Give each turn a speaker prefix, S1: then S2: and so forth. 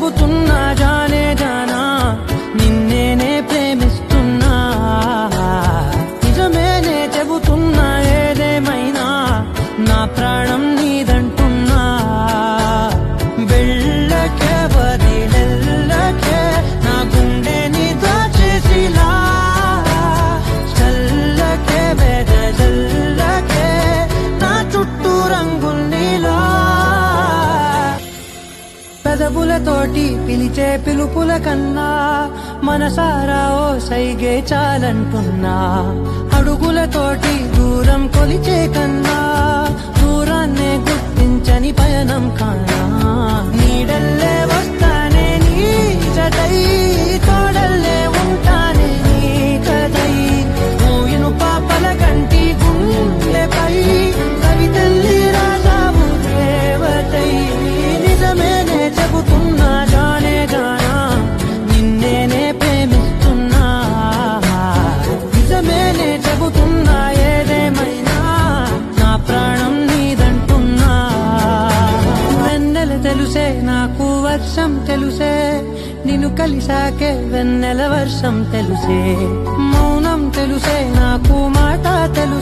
S1: చెబుతున్నా జానే జానా నిన్నేనే ప్రేమిస్తున్నా నిజమేనే చెబుతున్నా ఏదేమైనా నా ప్రాణం నీదంటున్నా వెళ్ళకే వదిలెళ్ళకే నా గుండెని దాచేసిలా చల్లకే వెదజల్లకే నా చుట్టూ రంగుల్నిలా పెదవులతోటి పిలిచే పిలుపుల కన్నా మనసారా ఓ సైగే చాలంటున్నా అడుగులతోటి దూరం కొలిచే కన్నా దూరాన్నే గుర్తించని పయనం కానా నీడల్లే వస్తానే నీ జతై తోడల్లే ఉంటానే నీ కదై మూయను పాపల కంటి గుండెపై కవితల్లి రాజావు దేవతై నిజమేనే చెబుతున్నా జానే జానా నిన్నేనే ప్రేమిస్తున్నా నిజమేనే చెబుతున్నా ఏదేమైనా నా ప్రాణం నీదంటున్నా వెన్నెల తెలుసే నాకు వర్షం తెలుసే నిన్ను కలిసాకే వెన్నెల వర్షం తెలుసే మౌనం తెలుసే నాకు మాట తెలుసే